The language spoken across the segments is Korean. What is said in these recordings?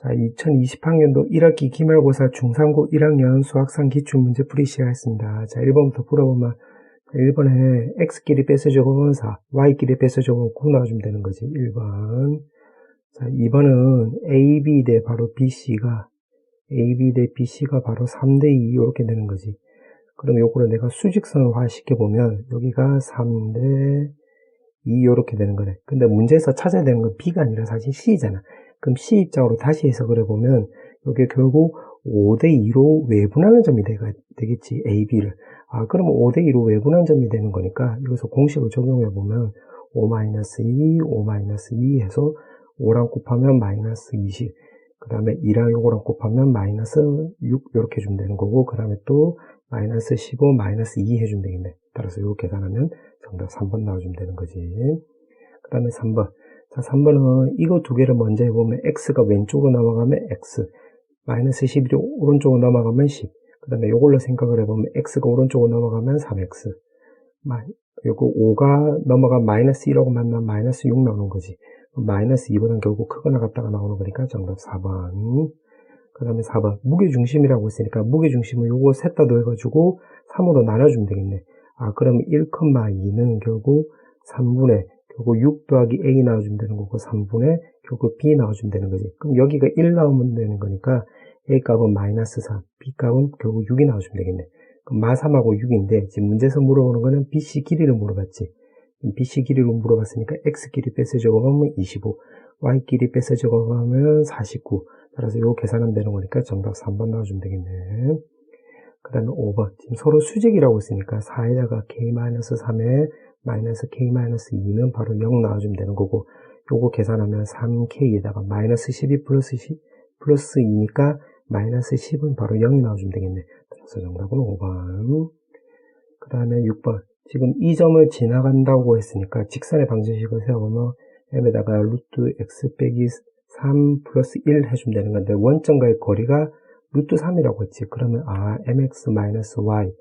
자, 2020학년도 1학기 기말고사 중3고 1학년 수학상 기출문제 풀이 시작했습니다. 자, 1번부터 풀어보면 1번에 x끼리 뺏어 적으면 4, y끼리 뺏어 적으면 9 나와주면 되는 거지. 1번. 자, 2번은 AB 대 바로 BC가 바로 3대 2 이렇게 되는 거지. 그럼 요거를 내가 수직선화 시켜보면 여기가 3대 2 이렇게 되는 거네. 근데 문제에서 찾아야 되는 건 B가 아니라 사실 C잖아. 그럼 C 입장으로 다시 해석을 해보면 이게 결국 5대 2로 외분하는 점이 되겠지. AB를. 아, 그러면 5대 2로 외분한 점이 되는 거니까 여기서 공식을 적용해보면 5-2, 5-2 해서 5랑 곱하면 마이너스 20. 그 다음에 2랑 요거랑 곱하면 마이너스 6 이렇게 해주면 되는 거고, 그 다음에 또 마이너스 15, 마이너스 2 해주면 되겠네. 따라서 이거 계산하면 정답 3번 나와주면 되는 거지. 그 다음에 3번. 자, 3번은 이거 두 개를 먼저 해보면 x가 왼쪽으로 넘어가면 x, 마이너스 11이 오른쪽으로 넘어가면 10. 그 다음에 요걸로 생각을 해보면 x가 오른쪽으로 넘어가면 3x. 요거 5가 넘어가면 마이너스 1하고 만나면 마이너스 6 나오는 거지. 마이너스 2보다는 결국 크거나 같다가 나오는 거니까 정답 4번. 그 다음에 4번. 무게중심이라고 했으니까 무게중심을 요거 셋 다 더해가지고 3으로 나눠주면 되겠네. 아, 그러면 1,2는 결국 3분의 결국 6 더하기 A 나와주면 되는 거고 3분의 결국 B 나와주면 되는 거지. 그럼 여기가 1 나오면 되는 거니까 A 값은 마이너스 3, B 값은 결국 6이 나와주면 되겠네. 그럼 마 3하고 6인데 지금 문제에서 물어보는 거는 BC 길이를 물어봤지. BC 길이를 물어봤으니까 X 길이 뺏어 적어가면 25, Y 길이 뺏어 적어가면 49. 따라서 이거 계산하면 되는 거니까 정답 3번 나와주면 되겠네. 그 다음에 5번. 지금 서로 수직이라고 했으니까 4에다가 K-3에 마이너스 K-2는 바로 0 나와주면 되는 거고, 요거 계산하면 3K에다가 마이너스 12 플러스 2니까 마이너스 10은 바로 0이 나와주면 되겠네. 그래서 정답은 5번. 그 다음에 6번. 지금 이 점을 지나간다고 했으니까 직선의 방정식을 세워보면 m에다가 루트 x 빼기 3 플러스 1 해주면 되는 건데 원점과의 거리가 루트 3이라고 했지. 그러면 mx 마이너스 y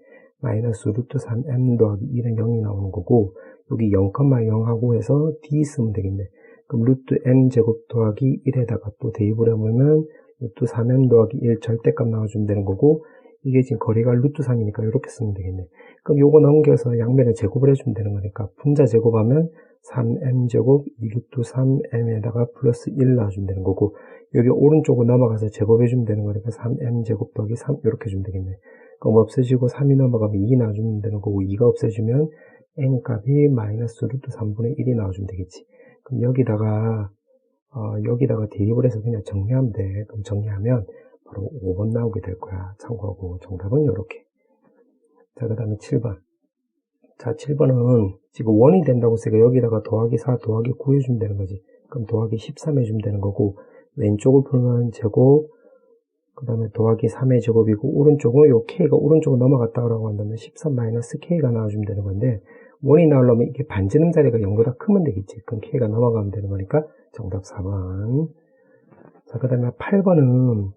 마이너스 루트 3m 더하기 1은 0이 나오는 거고, 여기 0,0하고 해서 d 쓰면 되겠네. 그럼 루트 m 제곱 더하기 1에다가 또 대입을 해보면 루트 3m 더하기 1 절대값 나와주면 되는 거고, 이게 지금 거리가 루트 3이니까 이렇게 쓰면 되겠네. 그럼 요거 넘겨서 양면에 제곱을 해주면 되는 거니까 분자 제곱하면 3m 제곱 2루트 3m에다가 플러스 1 나와주면 되는 거고, 여기 오른쪽으로 넘어가서 제곱해주면 되는 거니까 3m 제곱 더하기 3 이렇게 해주면 되겠네. 그럼 없어지고 3이 넘어가면 2 나와주면 되는 거고, 2가 없어지면 m 값이 마이너스 루트 3분의 1이 나와주면 되겠지. 그럼 여기다가 대입을 해서 그냥 정리하면 돼. 그럼 정리하면 바로 5번 나오게 될 거야. 참고하고 정답은 이렇게. 자, 그 다음에 7번. 자, 7번은 지금 1이 된다고 했으니까 여기다가 더하기 4, 더하기 9 해주면 되는 거지. 그럼 더하기 13 해주면 되는 거고, 왼쪽을 풀면 제곱, 그 다음에 더하기 3의 제곱이고, 오른쪽은 요 K가 오른쪽으로 넘어갔다고 한다면 13 마이너스 K가 나와주면 되는 건데, 1이 나오려면 이게 반지름 자리가 0보다 크면 되겠지. 그럼 K가 넘어가면 되는 거니까 정답 4번. 자, 그 다음에 8번은,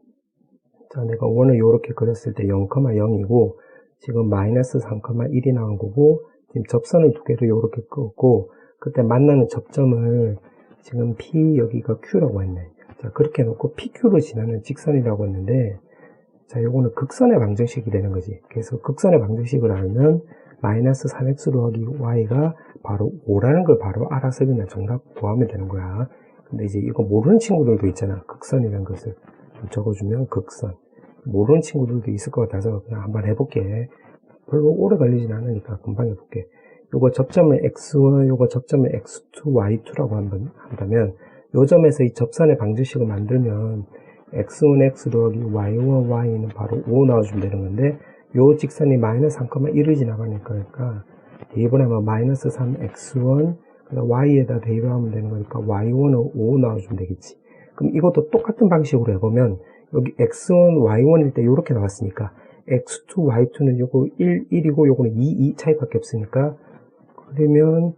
자, 내가 1을 요렇게 그렸을 때 0,0이고, 지금 마이너스 3,1이 나온 거고, 지금 접선을 두 개를 요렇게 끄고, 그때 만나는 접점을 지금 P 여기가 Q라고 했네. 자, 그렇게 해놓고 PQ로 지나는 직선이라고 했는데, 자, 요거는 극선의 방정식이 되는 거지. 그래서 극선의 방정식을 알면 마이너스 3x 더하기 y가 바로 5라는 걸 바로 알아서 그냥 정답 구하면 되는 거야. 근데 이제 이거 모르는 친구들도 있잖아. 극선이라는 것을 좀 적어주면 극선. 모르는 친구들도 있을 것 같아서 그냥 한번 해볼게. 별로 오래 걸리진 않으니까 금방 해볼게. 요거 접점을 x1, 요거 접점을 x2, y2라고 한다면 요 점에서 이 접선의 방정식을 만들면 x1, x 더하기 y1, y는 바로 5 나와주면 되는 건데, 요 직선이 마이너스 3,1을 지나가니까 대입을 하면 마이너스 3x1, 그다음 y에다 대입을 하면 되는 거니까 y1은 5 나와주면 되겠지. 그럼 이것도 똑같은 방식으로 해보면 여기 x1, y1일 때 이렇게 나왔으니까 x2, y2는 요거 1이고 요거는 2 차이밖에 없으니까, 그러면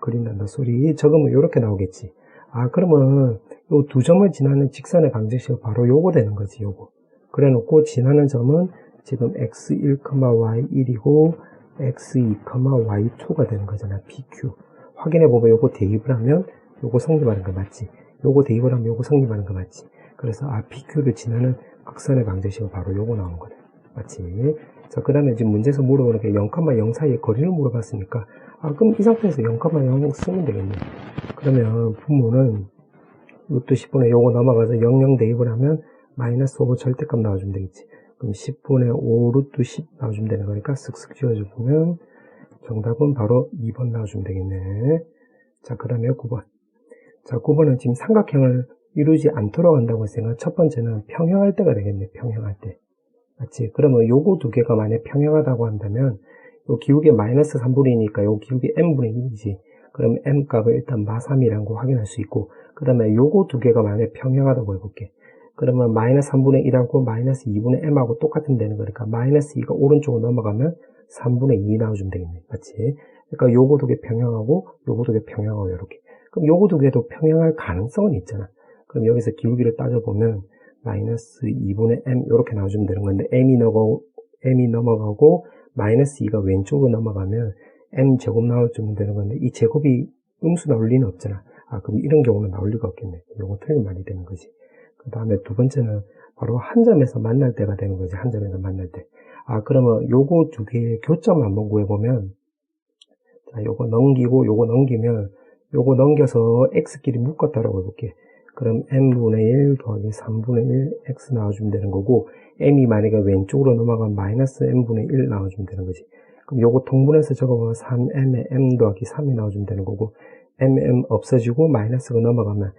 그린단다 소리 적으면 이렇게 나오겠지. 그러면 요 두 점을 지나는 직선의 방정식은 바로 요거 되는 거지. 요거 그래 놓고 지나는 점은 지금 x1, y1이고 x2, y2가 되는 거잖아. PQ 확인해 보면 요거 대입을 하면 요거 성립하는 거 맞지? 요거 대입을 하면 요거 성립하는 거 맞지? 그래서 PQ를 지나는 극선의 방정식은 바로 요거 나오는 거네. 맞지? 자, 그 다음에 지금 문제에서 물어보는 게 0,0 사이의 거리를 물어봤으니까, 그럼 이 상태에서 0,0 쓰면 되겠네. 그러면 분모는 루트 10분의 요거 넘어가서 00 대입을 하면 마이너스 5 절대값 나와주면 되겠지. 그럼 10분의 5 루트 10 나와주면 되는 거니까 쓱쓱 지워주면 정답은 바로 2번 나와주면 되겠네. 자, 그 다음에 9번. 자, 9번은 지금 삼각형을 이루지 않도록 한다고 했으니까 첫 번째는 평행할 때가 되겠네. 평행할 때. 맞지? 그러면 요거 두 개가 만약 평행하다고 한다면 요 기울기 마이너스 3분이니까 요 기울기 n분의 1이지. 그럼 m 값을 일단 마3이라는 거 확인할 수 있고, 그 다음에 요거 두 개가 만약 평행하다고 해볼게. 그러면 마이너스 3분의 1하고 마이너스 2분의 m하고 똑같은 되는 거니까 마이너스 2가 오른쪽으로 넘어가면 3분의 2 나와주면 되겠네. 맞지? 그러니까 요거 두 개 평행하고 요거 두 개 평행하고 이렇게. 그럼 요거 두 개도 평행할 가능성은 있잖아. 그럼 여기서 기울기를 따져보면 마이너스 2분의 m 이렇게 나와주면 되는 건데 m이 넘어가고 마이너스 2가 왼쪽으로 넘어가면 m 제곱 나와주면 되는 건데 이 제곱이 음수 나올 리는 없잖아. 그럼 이런 경우는 나올 리가 없겠네. 요거 틀린 말이 되는 거지. 그 다음에 두 번째는 바로 한 점에서 만날 때가 되는 거지. 한 점에서 만날 때. 그러면 요거 두 개의 교점을 한번 구해보면, 자, 요거 넘기고 요거 넘기면 요거 넘겨서 x끼리 묶었다라고 해볼게. 그럼 n분의 1 더하기 3분의 1 x 나와주면 되는 거고, m이 만약에 왼쪽으로 넘어가면 마이너스 n분의 1 나와주면 되는 거지. 그럼 요거 통분해서 적어보면 3m에 m 더하기 3이 나와주면 되는 거고, m 없어지고 마이너스가 넘어가면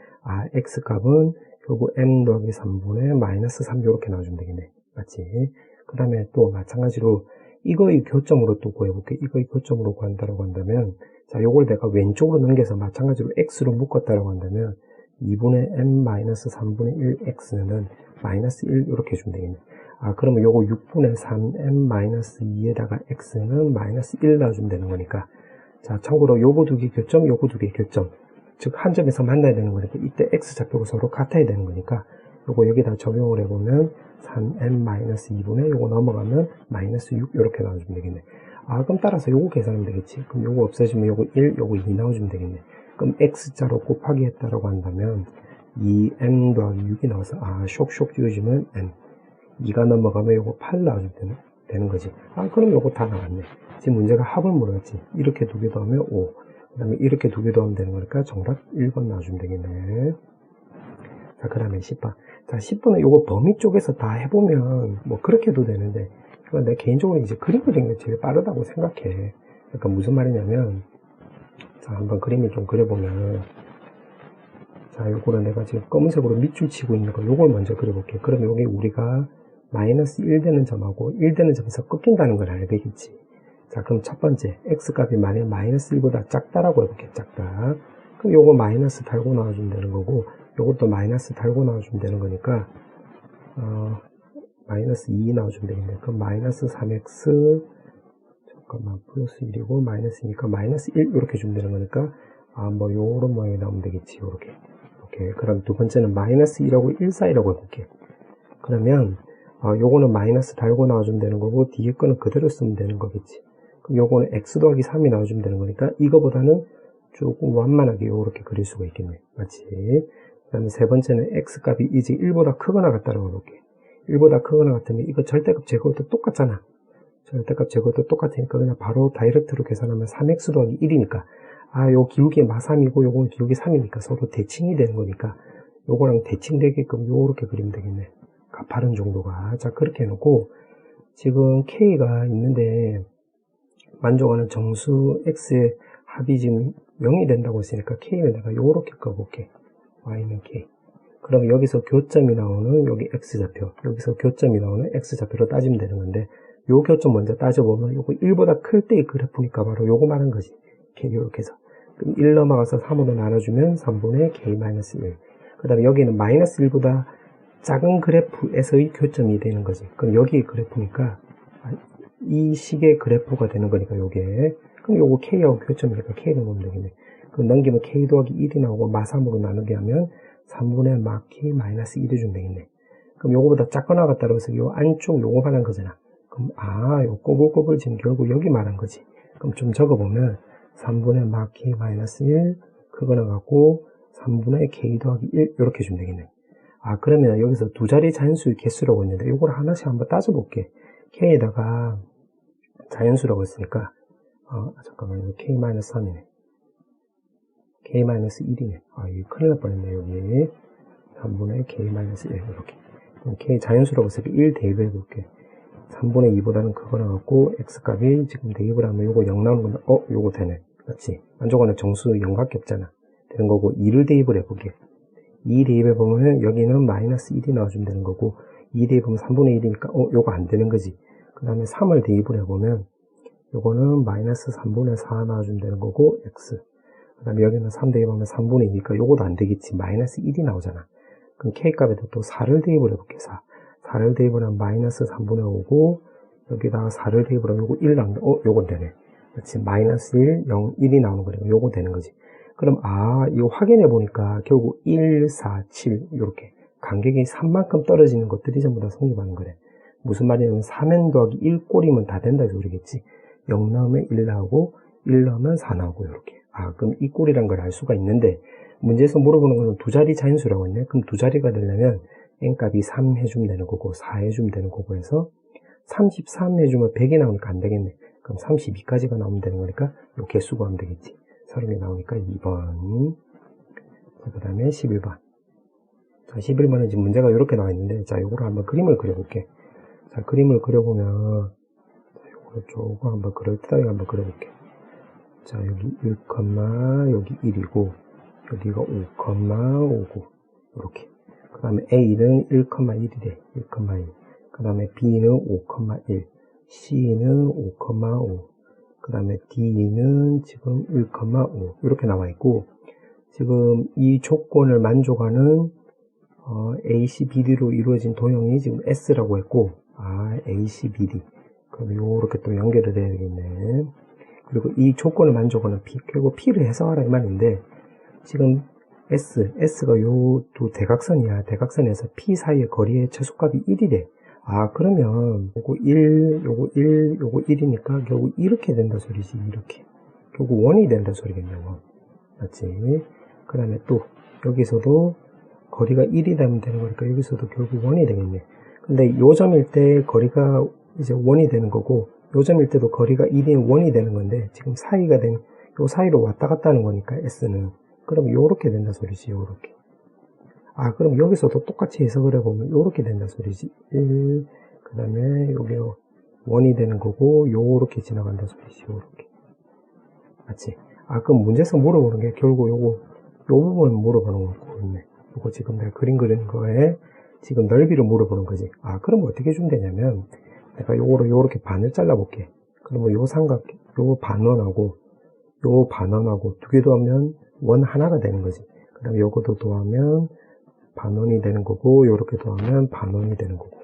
x 값은 결국 m 더하기 3분의 마이너스 3 이렇게 나와주면 되겠네. 맞지? 그 다음에 또 마찬가지로 이거의 교점으로 또 구해볼게. 이거의 교점으로 구한다라고 한다면, 자, 요걸 내가 왼쪽으로 넘겨서 마찬가지로 x로 묶었다라고 한다면 2분의 m 마이너스 3분의 1 x는 마이너스 1 이렇게 해주면 되겠네. 그러면 요거 6분의 3m 마이너스 2에다가 x는 마이너스 1 나와주면 되는 거니까, 자, 참고로 요거 두 개 교점, 요거 두 개 교점, 즉 한 점에서 만나야 되는 거니까 이때 x좌표가 서로 같아야 되는 거니까 요거 여기다 적용을 해보면 3m 마이너스 2분의 요거 넘어가면 마이너스 6 이렇게 나와주면 되겠네. 그럼 따라서 요거 계산하면 되겠지. 그럼 요거 없애주면 요거 1, 요거 2 나와주면 되겠네. 그럼 x자로 곱하기 했다라고 한다면 2m 더하기 6이 나와서 쇽쇽 지워지면 n, 2가 넘어가면 요거 8 나와주면 되는 거지. 그럼 요거 다 나왔네. 지금 문제가 합을 물었지. 이렇게 두 개 더하면 5, 그 다음에 이렇게 두 개 더하면 되는 거니까 정답 1번 나와주면 되겠네. 자, 그 다음에 10번. 자, 10번은 요거 범위 쪽에서 다 해보면 뭐 그렇게 해도 되는데, 내 개인적으로 이제 그림 그리는 게 제일 빠르다고 생각해. 그러니까 무슨 말이냐면, 자, 한번 그림을 좀 그려보면, 자, 요거를 내가 지금 검은색으로 밑줄 치고 있는 거, 요걸 먼저 그려볼게. 그러면 여기 우리가 마이너스 1 되는 점하고 1 되는 점에서 꺾인다는 걸 알겠지. 자, 그럼 첫 번째, x값이 만약 마이너스 1보다 작다라고 해볼게. 작다. 그럼 요거 마이너스 달고 나와주면 되는 거고, 요것도 마이너스 달고 나와주면 되는 거니까, 마이너스 2 나와주면 되겠네. 그럼 마이너스 3x, 잠깐만, 플러스 1이고, 마이너스니까 마이너스 1 이렇게 주면 되는 거니까, 뭐, 요런 모양이 나오면 되겠지. 요렇게. 오케이. 그럼 두 번째는 마이너스 1하고 1 사이라고 해볼게. 그러면, 요거는 마이너스 달고 나와주면 되는 거고, 뒤에 거는 그대로 쓰면 되는 거겠지. 그럼 요거는 x 더하기 3이 나와주면 되는 거니까, 이거보다는 조금 완만하게 요렇게 그릴 수가 있겠네. 맞지? 그 다음에 세 번째는 x값이 이제 1보다 크거나 같다라고 해볼게. 1보다 크거나 같으면 이거 절대값 제곱도 똑같잖아. 절대값 제곱도 똑같으니까 그냥 바로 다이렉트로 계산하면 3x 더하기 1이니까, 요 기울기 마3이고 요거는 기울기 3이니까 서로 대칭이 되는 거니까 요거랑 대칭되게끔 요렇게 그리면 되겠네. 가파른 정도가. 자, 그렇게 해놓고 지금 k가 있는데 만족하는 정수 x의 합이 지금 0이 된다고 했으니까 k를 내가 요렇게 꺼볼게. y는 k. 그럼 여기서 교점이 나오는 여기 x좌표, 여기서 교점이 나오는 x좌표로 따지면 되는 건데, 요 교점 먼저 따져보면 요거 1보다 클 때의 그래프니까 바로 요거 말한 거지. k 요렇게 해서. 그럼 1 넘어가서 3으로 나눠주면 3분의 k-1. 그 다음에 여기는 마이너스 1보다 작은 그래프에서의 교점이 되는 거지. 그럼 여기 그래프니까 이 식의 그래프가 되는 거니까 요게. 그럼 요거 k하고 교점이니까 k를 넣으면 되겠네. 그럼 넘기면 k 더하기 1이 나오고 마3으로 나누게 하면 3분의 마 k-1이 주면 되겠네. 그럼 요거보다 작거나 같다고 해서 요 안쪽 요거 말한 거잖아. 그럼 요 꼬불꼬불 지금 결국 여기 말한 거지. 그럼 좀 적어보면 3분의 마 k-1 크거나 같고 3분의 k 더하기 1 이렇게 주면 되겠네. 아, 그러면 여기서 두 자리 자연수의 개수라고 했는데, 요걸 하나씩 한번 따져볼게. K에다가 자연수라고 했으니까, 잠깐만, 이거 K-3이네. K-1이네. 아, 이거 큰일 날 뻔했네, 여기. 3분의 K-1, 이렇게. 그럼 K 자연수라고 했으니까 1 대입해볼게. 3분의 2보다는 크거 나왔고, X값이 지금 대입을 하면 요거 0 나오는 건데, 요거 되네. 맞지? 안쪽에는 정수 0밖에 없잖아. 되는 거고, 2를 대입을 해볼게. 2 대입해보면 여기는 마이너스 1이 나와주면 되는 거고, 2 대입하면 3분의 1이니까, 요거 안 되는 거지. 그 다음에 3을 대입을 해보면, 요거는 마이너스 3분의 4 나와주면 되는 거고, X. 그 다음에 여기는 3 대입하면 3분의 2니까 요것도 안 되겠지. 마이너스 1이 나오잖아. 그럼 K값에도 또 4를 대입을 해볼게, 4. 4를 대입을 하면 마이너스 3분의 5고, 여기다가 4를 대입을 하면 요거 1 나오는데, 요건 되네. 그렇지. 마이너스 1, 0, 1이 나오는 거니까 요거 되는 거지. 그럼, 이거 확인해 보니까 결국 1, 4, 7, 요렇게. 간격이 3만큼 떨어지는 것들이 전부 다 성립하는 거래. 무슨 말이냐면 3n 더하기 1 꼴이면 다 된다 해서 그러겠지. 0 나오면 1 나오고, 1 나오면 4 나오고, 요렇게. 그럼 이 꼴이란 걸 알 수가 있는데, 문제에서 물어보는 거는 두 자리 자연수라고 했네. 그럼 두 자리가 되려면 n값이 3 해주면 되는 거고 4 해주면 되는 거고 해서 33 해주면 100이 나오니까 안 되겠네. 그럼 32까지가 나오면 되는 거니까 요 개수 구하면 되겠지. 30이 나오니까 2번. 그 다음에 11번. 자, 11번은 지금 문제가 이렇게 나와 있는데, 자, 요거를 한번 그림을 그려볼게. 자, 그림을 그려보면, 요거를 조금 한번 그럴듯하게 한번 그려볼게. 자, 여기 1, 여기 1이고, 여기가 5,5고, 이렇게. 그 다음에 A는 1,1이래. 1,1. 그 다음에 B는 5,1. C는 5,5. 그 다음에 D는 지금 1,5. 이렇게 나와 있고, 지금 이 조건을 만족하는, ACBD로 이루어진 도형이 지금 S라고 했고, ACBD. 그럼 요렇게 또 연결을 해야 되겠네. 그리고 이 조건을 만족하는 P, 결국 P를 해석하라 이 말인데, 지금 S가 요 두 대각선이야. 대각선에서 P 사이의 거리의 최소값이 1이래. 그러면 요거 1, 요거 1, 요거 1이니까 결국 이렇게 된다 소리지. 이렇게. 결국 1이 된다 소리겠네요. 맞지? 그 다음에 또 여기서도 거리가 1이 되면 되는 거니까 여기서도 결국 1이 되겠네. 근데 요 점일 때 거리가 이제 1이 되는 거고, 요 점일 때도 거리가 1인 1이 되는 건데, 지금 사이가 된, 요 사이로 왔다 갔다 하는 거니까, S는. 그럼 요렇게 된다 소리지, 요렇게. 그럼 여기서도 똑같이 해석을 해보면 요렇게 된다 소리지. 1, 그 다음에 여기 1이 되는 거고, 요렇게 지나간다 소리지, 요렇게. 맞지? 그럼 문제에서 물어보는 게 결국 요 부분 물어보는 거고, 있네. 요거 지금 내가 그림 그리는 거에 지금 넓이를 물어보는 거지. 그럼 어떻게 주면 되냐면, 내가 요거를 요렇게 반을 잘라볼게. 그러면 요 삼각형, 요 반원하고, 요 반원하고 두 개 더하면 원 하나가 되는 거지. 그 다음에 요것도 더하면 반원이 되는 거고, 요렇게 더하면 반원이 되는 거고.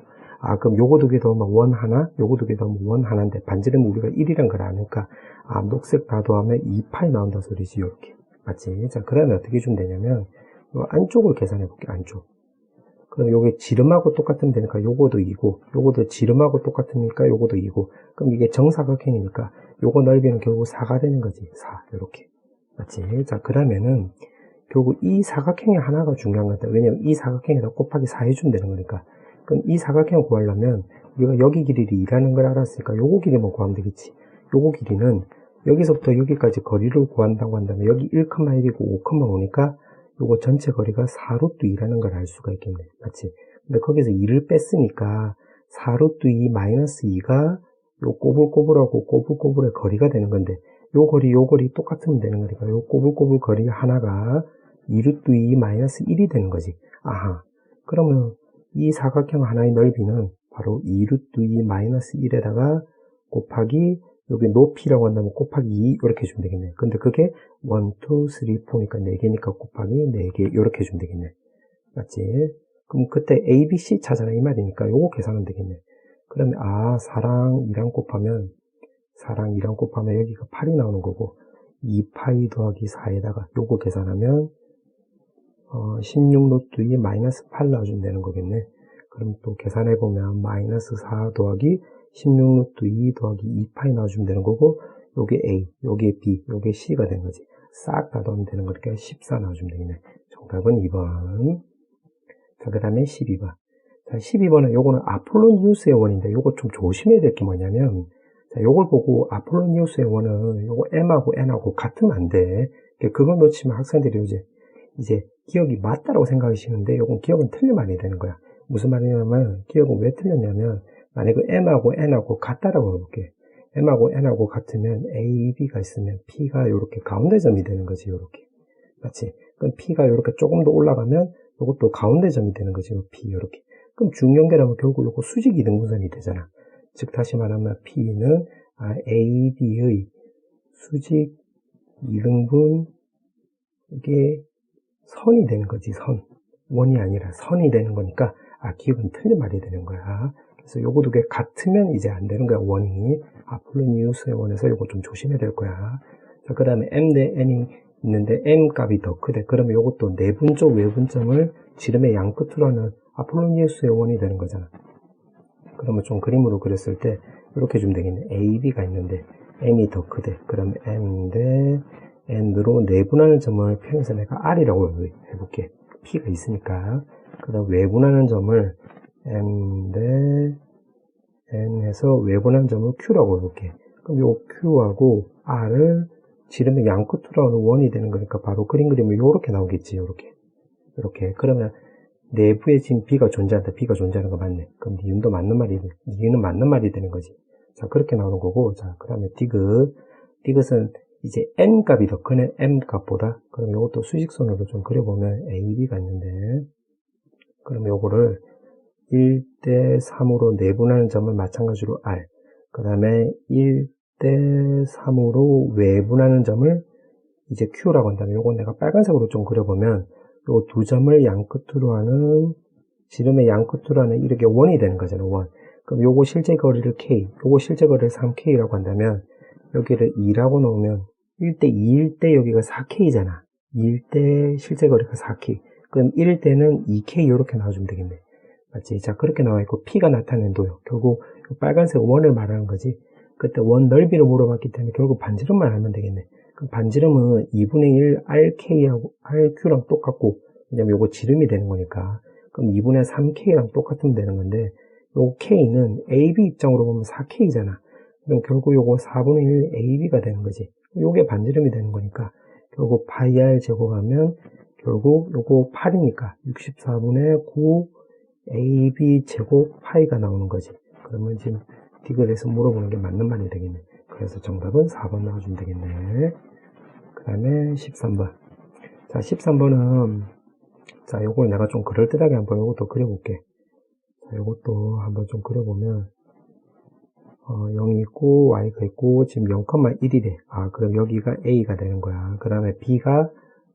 그럼 요거 두 개 더하면 원 하나, 요거 두 개 더하면 원 하나인데, 반지름 우리가 1이란 걸 아니까, 녹색 다 더하면 2파이 나온다 소리지, 요렇게. 맞지? 자, 그러면 어떻게 주면 되냐면, 요 안쪽을 계산해 볼게, 안쪽. 그럼 요게 지름하고 똑같으면 되니까 요거도 2고, 요거도 지름하고 똑같으니까 요거도 2고, 그럼 이게 정사각형이니까 요거 넓이는 결국 4가 되는 거지. 4. 요렇게. 맞지? 자, 그러면은 결국 이 사각형의 하나가 중요한 거다. 왜냐면 이 사각형에다 곱하기 4 해주면 되는 거니까. 그럼 이 사각형을 구하려면 우리가 여기 길이를 2라는 걸 알았으니까 요거 길이만 구하면 되겠지. 요거 길이는 여기서부터 여기까지 거리를 구한다고 한다면 여기 1,1이고 5,5니까 요거 전체 거리가 4루트 2라는 걸 알 수가 있겠네. 맞지? 근데 거기서 2를 뺐으니까 4루트 2 마이너스 2가 요 꼬불꼬불하고 꼬불꼬불의 거리가 되는 건데, 요 거리 똑같으면 되는 거니까 요 꼬불꼬불 거리 하나가 2루트 2 마이너스 1이 되는 거지. 그러면 이 사각형 하나의 넓이는 바로 2루트 2 마이너스 1에다가 곱하기 여기 높이라고 한다면 곱하기 2 이렇게 해주면 되겠네. 근데 그게 1, 2, 3, 4니까 4개니까 곱하기 4개 이렇게 해주면 되겠네. 맞지? 그럼 그때 A, B, C 찾아라 이 말이니까 요거 계산하면 되겠네. 그러면 사랑 2랑 곱하면 여기가 8이 나오는 거고 2파이 더하기 4에다가 요거 계산하면 16루트 2 마이너스 8 나와주면 되는 거겠네. 그럼 또 계산해보면 마이너스 4 더하기 16루트 2 더하기 2파이 나와주면 되는 거고, 요게 A, 요게 B, 요게 C가 되는 거지. 싹 다 더하면 되는 거니까 14 나와주면 되겠네. 정답은 2번. 자, 그 다음에 12번. 자, 12번은 요거는 아폴로니우스의 원인데 요거 좀 조심해야 될 게 뭐냐면, 자, 요걸 보고 아폴로니우스의 원은 요거 M하고 N하고 같으면 안 돼. 그걸 놓치면 학생들이 이제 기억이 맞다라고 생각하시는데 요건 기억은 틀린 말이 되는 거야. 무슨 말이냐면 기억은 왜 틀렸냐면 만약에 M하고 N하고 같다라고 해볼게. M하고 N하고 같으면 A, B가 있으면 P가 요렇게 가운데 점이 되는 거지, 요렇게. 맞지? 그럼 P가 요렇게 조금 더 올라가면 요것도 가운데 점이 되는 거지, 요 P, 요렇게. 그럼 중연계라면 결국 요거 수직 이등분선이 되잖아. 즉, 다시 말하면 P는 A, B의 수직 이등분, 이게 선이 되는 거지, 선. 원이 아니라 선이 되는 거니까, 기억은 틀린 말이 되는 거야. 그래서 요거 두 개 같으면 이제 안 되는 거야, 원이. 아폴로니우스의 원에서 요거 좀 조심해야 될 거야. 자, 그 다음에 M 대 N이 있는데 M 값이 더 크대. 그러면 요것도 내분적 외분점을 지름의 양 끝으로 하는 아폴로니우스의 원이 되는 거잖아. 그러면 좀 그림으로 그렸을 때 이렇게 주면 되겠네. A, B가 있는데 M이 더 크대. 그럼 M 대 N으로 내분하는 점을 평에서 내가 R이라고 해볼게. P가 있으니까. 그 다음 외분하는 점을 M 대 N 해서 외분하는 점을 Q라고 해볼게. 그럼 요 Q하고 R을 지름의 양 끝으로 하는 원이 되는 거니까 바로 그림 그리면 요렇게 나오겠지. 요렇게. 그러면 내부에 지금 B가 존재한다. B가 존재하는 거 맞네. 그럼 니은도 맞는 말이, 니은은 맞는 말이 되는 거지. 자, 그렇게 나오는 거고. 자, 그 다음에 디귿. 디귿은 이제 N 값이 더 크네. M 값보다. 그럼 이것도 수직선으로 좀 그려보면 A, B가 있는데. 그럼 요거를 1대 3으로 내분하는 점을 마찬가지로 R. 그 다음에 1대 3으로 외분하는 점을 이제 Q라고 한다면 요건 내가 빨간색으로 좀 그려보면 요 두 점을 양 끝으로 하는 지름의 양 끝으로 하는 이렇게 원이 되는 거잖아, 원. 그럼 요거 실제 거리를 K, 요거 실제 거리를 3K라고 한다면 여기를 2라고 놓으면 1대 2일 때 여기가 4K잖아. 2일 때 실제 거리가 4K. 그럼 1일 때는 2K 요렇게 나와주면 되겠네. 맞지? 자, 그렇게 나와 있고 P가 나타낸 도요. 결국 빨간색 원을 말하는 거지. 그때 원 넓이를 물어봤기 때문에 결국 반지름만 알면 되겠네. 그럼 반지름은 2분의 1 RK하고 RQ랑 똑같고, 왜냐면 요거 지름이 되는 거니까. 그럼 2분의 3K랑 똑같으면 되는 건데, 요 K는 AB 입장으로 보면 4K잖아. 그럼 결국 요거 4분의 1 AB가 되는 거지. 요게 반지름이 되는 거니까, 결국 파이 R 제곱하면, 결국 요거 8이니까 64분의 9 AB 제곱 파이가 나오는 거지. 그러면 지금 디귿에서 물어보는 게 맞는 말이 되겠네. 그래서 정답은 4번 나와주면 되겠네. 그 다음에 13번. 자, 13번은, 자, 요걸 내가 좀 그럴듯하게 한번 요것도 그려볼게. 자, 요것도 한번 좀 그려보면, 0이 있고, Y가 있고, 지금 0,1이래. 그럼 여기가 A가 되는 거야. 그 다음에 B가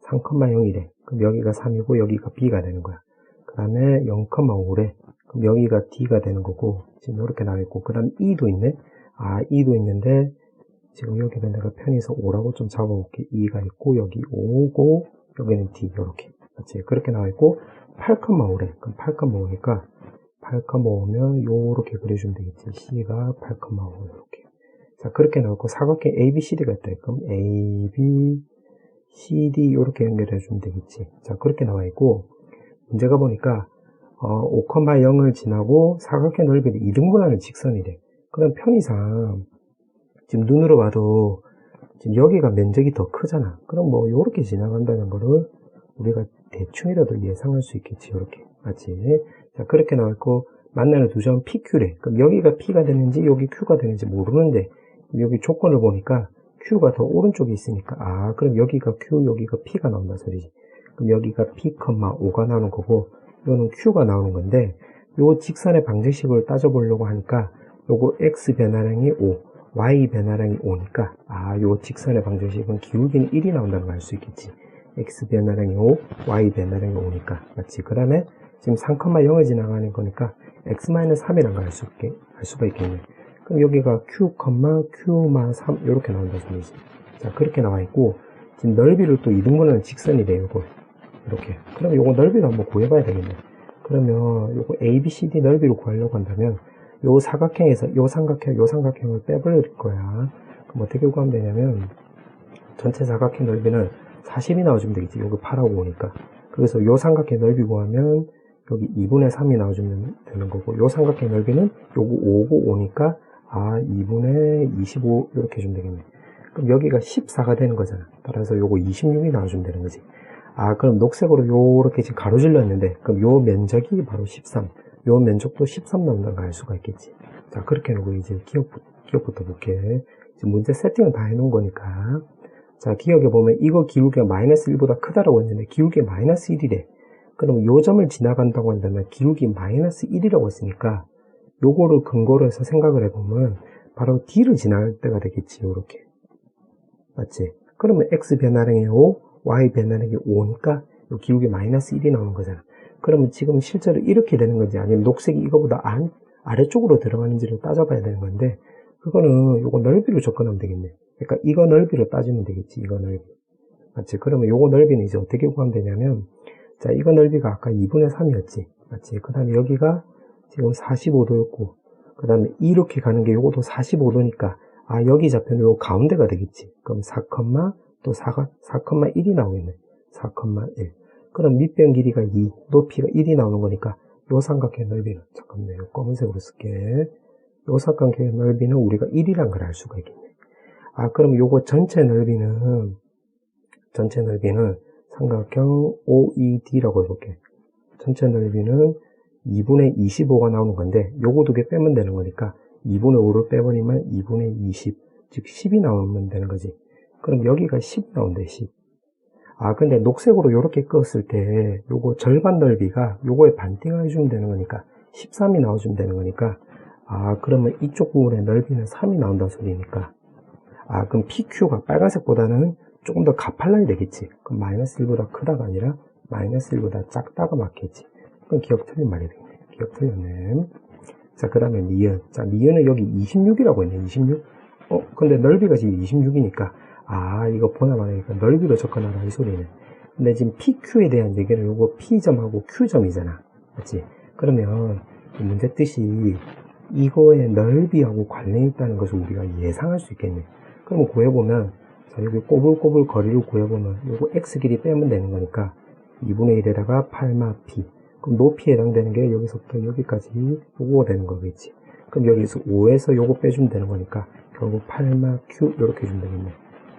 3,0이래. 그럼 여기가 3이고, 여기가 B가 되는 거야. 그 다음에 0,5래. 그럼 여기가 D가 되는 거고, 지금 이렇게 나와있고, 그 다음 E도 있네? E도 있는데, 지금 여기는 내가 편의서 5라고 좀 잡아볼게. 2가 있고, 여기 5고, 여기는 D, 요렇게. 맞지? 그렇게 나와있고, 8,5래. 그럼 8,5니까, 8,5면 요렇게 그려주면 되겠지. C가 8,5, 요렇게. 자, 그렇게 나와있고, 사각형 ABCD가 있다. 그럼 AB, CD, 요렇게 연결해주면 되겠지. 자, 그렇게 나와있고, 문제가 보니까 5,0을 지나고 사각형 넓이를 2등분하는 직선이래. 그럼 편의상 지금 눈으로 봐도 지금 여기가 면적이 더 크잖아. 그럼 뭐 요렇게 지나간다는 거를 우리가 대충이라도 예상할 수 있겠지. 요렇게. 맞지? 자, 그렇게 나와있고 만나는 두 점 PQ래. 그럼 여기가 P가 되는지 여기 Q가 되는지 모르는데 여기 조건을 보니까 Q가 더 오른쪽에 있으니까 그럼 여기가 Q, 여기가 P가 나온다 소리지. 그럼 여기가 P, 5가 나오는 거고, 이거는 Q가 나오는 건데, 요 직선의 방정식을 따져보려고 하니까, 요거 X 변화량이 5, Y 변화량이 5니까, 요 직선의 방정식은 기울기는 1이 나온다는 걸 알 수 있겠지. X 변화량이 5, Y 변화량이 5니까. 맞지? 그 다음에, 지금 3,0을 지나가는 거니까, X-3이라는 걸 알 수가 있겠네. 그럼 여기가 Q, Q-3, 이렇게 나온다는 소리지. 자, 그렇게 나와 있고, 지금 넓이를 또 2등분하는 직선이래, 요거. 이렇게. 그럼 요거 넓이를 한번 구해봐야 되겠네. 그러면 요거 ABCD 넓이를 구하려고 한다면 요 사각형에서 요 삼각형을 빼버릴 거야. 그럼 어떻게 구하면 되냐면 전체 사각형 넓이는 40이 나와주면 되겠지. 요거 8하고 오니까. 그래서 요 삼각형 넓이 구하면 여기 2분의 3이 나와주면 되는 거고, 요 삼각형 넓이는 요거 5고 5니까, 2분의 25 이렇게 해주면 되겠네. 그럼 여기가 14가 되는 거잖아. 따라서 요거 26이 나와주면 되는 거지. 그럼 녹색으로 요렇게 지금 가로질러 있는데, 그럼 요 면적이 바로 13. 요 면적도 13 나온다는 걸 알 수가 있겠지. 자, 그렇게 해놓고 이제 기억부터 볼게. 지금 문제 세팅을 다 해놓은 거니까. 자, 기억에 보면 이거 기울기가 마이너스 1보다 크다라고 했는데, 기울기 마이너스 1이래. 그럼 요 점을 지나간다고 한다면 기울기 마이너스 1이라고 했으니까, 요거를 근거로 해서 생각을 해보면, 바로 D를 지나갈 때가 되겠지, 요렇게. 맞지? 그러면 X 변화량이 5, Y 변화량이 5니까, 요 기울기 마이너스 1이 나오는 거잖아. 그러면 지금 실제로 이렇게 되는 건지, 아니면 녹색이 이거보다 아래쪽으로 들어가는지를 따져봐야 되는 건데, 그거는 요거 넓이로 접근하면 되겠네. 그러니까 이거 넓이로 따지면 되겠지, 이거 넓이. 맞지? 그러면 요거 넓이는 이제 어떻게 구하면 되냐면, 자, 이거 넓이가 아까 2분의 3이었지. 맞지? 그 다음에 여기가 지금 45도였고, 그 다음에 이렇게 가는 게 요것도 45도니까, 여기 잡혀는 요 가운데가 되겠지. 그럼 4,1이 나오겠네. 4,1. 그럼 밑변 길이가 2, 높이가 1이 나오는 거니까, 요 삼각형 넓이는, 잠깐만요. 요 검은색으로 쓸게. 요 삼각형 넓이는 우리가 1이란 걸 알 수가 있겠네. 그럼 요거 전체 넓이는 삼각형 OED라고 해볼게. 전체 넓이는 2분의 25가 나오는 건데, 요거 두 개 빼면 되는 거니까, 2분의 5를 빼버리면 2분의 20, 즉 10이 나오면 되는 거지. 그럼 여기가 10이 나온대, 10. 근데 녹색으로 요렇게 껐을 때, 요거 절반 넓이가 요거에 반띵을 해주면 되는 거니까, 13이 나와주면 되는 거니까, 그러면 이쪽 부분의 넓이는 3이 나온다는 소리니까, 그럼 PQ가 빨간색보다는 조금 더 가팔라야 되겠지. 그럼 마이너스 1보다 크다가 아니라 마이너스 1보다 작다가 맞겠지. 그럼 기억 틀린 말이 되겠네. 기억 틀렸네. 자, 그 다음에 니은. 자, 니은은 여기 26이라고 했네. 26? 근데 넓이가 지금 26이니까, 이거 보나마나 하니까 넓이로 접근하라 이 소리네. 근데 지금 PQ에 대한 얘기는 요거 P점하고 Q점이잖아. 맞지? 그러면 이 문제 뜻이 이거의 넓이하고 관련이 있다는 것을 우리가 예상할 수 있겠네. 그러면 구해보면, 자, 여기 꼬불꼬불 거리를 구해보면 요거 X 길이 빼면 되는 거니까 2분의 1에다가 8마 P. 그럼 높이에 해당되는 게 여기서부터 여기까지 요거가 되는 거겠지. 그럼 여기서 5에서 요거 빼주면 되는 거니까 결국 8마 Q 이렇게 해주면 되겠네.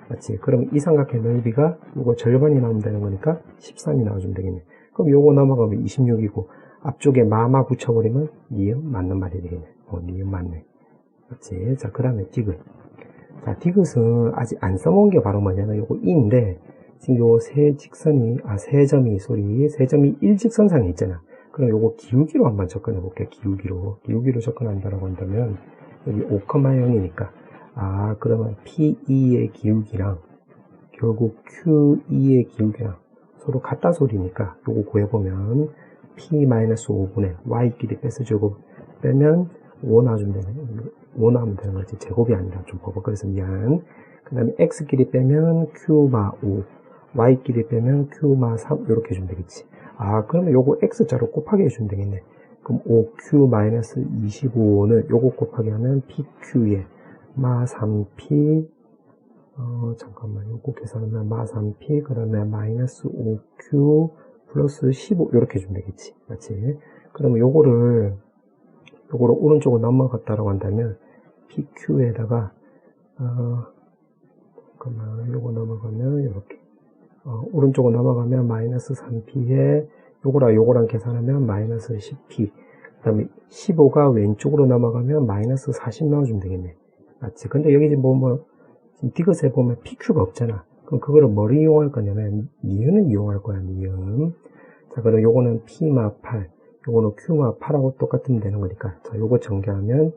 맞지? 그럼 이 삼각형 넓이가 요거 절반이 나오면 되는 거니까 13이 나와주면 되겠네. 그럼 요거 넘어가면 26이고 앞쪽에 마마 붙여버리면 니은 맞는 말이 되겠네. 니은 맞네. 맞지? 자, 그 다음에 디귿. 자, 디귿은 아직 안 써먹은 게 바로 뭐냐면 요거 이인데, 지금 요 세 점이 일직선상에 있잖아. 그럼 요거 기울기로 한번 접근해 볼게요. 기울기로 접근한다라고 한다면, 여기 5,0이니까, 그러면 P2의 기울기랑, 결국 Q2의 기울기랑 서로 같다 소리니까, 요거 구해보면, P-5분의 Y끼리 뺏어주고, 빼면 5 나와주면 되는 거지. 제곱이 아니라 좀 버벅거려서 미안. 그 다음에 X끼리 빼면 Q마 5, Y끼리 빼면 Q마 3, 이렇게 해주면 되겠지. 그러면 요거 X자로 곱하기 해주면 되겠네. 그럼 5Q-25는 요거 곱하기 하면 PQ에 마 3P, 잠깐만, 요거 계산하면 마 3P, 그 다음에 마이너스 5Q 플러스 15, 이렇게 해주면 되겠지. 맞지? 그러면 요거를 오른쪽으로 넘어갔다라고 한다면, PQ에다가, 요거 넘어가면, 요렇게. 오른쪽으로 넘어가면 마이너스 3P에, 요거랑 계산하면 마이너스 10P. 그 다음에 15가 왼쪽으로 넘어가면 마이너스 40 나와주면 되겠네. 맞지? 근데 여기 지금 지금 디귿에 보면 PQ가 없잖아. 그럼 그거를 뭐를 이용할 거냐면, 니은을 이용할 거야, 니은. 자, 그럼 요거는 P마 8. 요거는 Q마 8하고 똑같으면 되는 거니까. 자, 요거 전개하면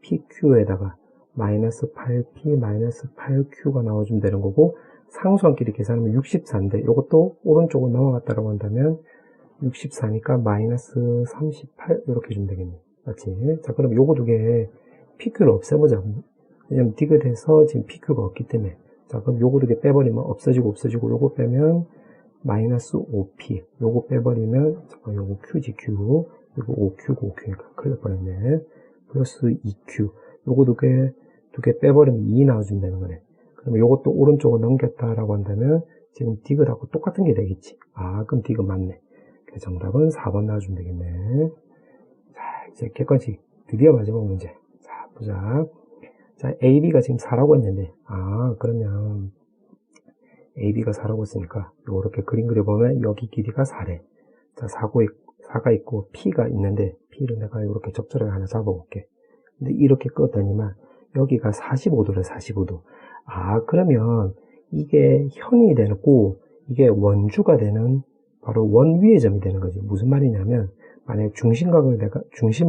PQ에다가 마이너스 8P 마이너스 8Q가 나와주면 되는 거고, 상수함끼리 계산하면 64인데, 요것도 오른쪽으로 넘어갔다라고 한다면 64니까 마이너스 38 이렇게 해주면 되겠네. 맞지? 자, 그럼 요거 두 개 PQ를 없애보자. 왜냐면 디귿에서 지금 PQ가 없기 때문에. 자, 그럼 요거 두 개 빼버리면 없어지고 요거 빼면 마이너스 5P, 요거 빼버리면, 잠깐, 요거 Q지, Q. 요거 5Q고 5Q니까 큰일 날 뻔했네. 플러스 2Q. 요거 두 개 빼버리면 2 나와주면 되는 거네. 그러면 요것도 오른쪽으로 넘겼다라고 한다면, 지금 디귿하고 똑같은 게 되겠지. 그럼 디귿 맞네. 정답은 4번 나와주면 되겠네. 자, 이제 객관식 드디어 마지막 문제. 자, 보자. 자, AB가 지금 4라고 했는데, 그러면 AB가 4라고 했으니까 이렇게 그림 그려보면 여기 길이가 4래. 자, 4가 있고 P가 있는데 P를 내가 이렇게 적절하게 하나 잡아볼게. 근데 이렇게 껐더니만 여기가 45도래, 45도. 그러면 이게 현이 되고 이게 원주가 되는 바로 원 위의 점이 되는 거지. 무슨 말이냐면 만약에 중심을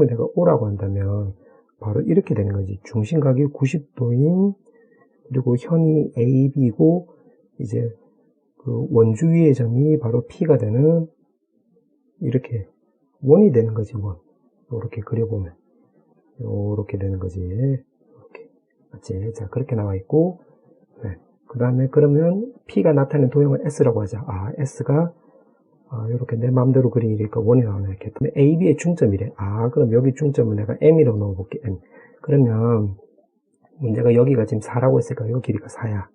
내가 O라고 한다면 바로 이렇게 되는 거지. 중심각이 90도인 그리고 현이 AB고 이제 그 원주 위의 점이 바로 P가 되는 이렇게 원이 되는 거지. 원. 이렇게 그려보면 이렇게 되는 거지. 이렇게 맞지? 자, 그렇게 나와 있고, 네. 그 다음에 그러면 P가 나타내는 도형을 S라고 하자. S가 이렇게 내 마음대로 그리니까 원이 나오네. 이렇게. AB의 중점이래. 그럼 여기 중점을 내가 M이라고 넣어볼게. M. 그러면 문제가 여기가 지금 4라고 했으니까 여기 길이가 4야.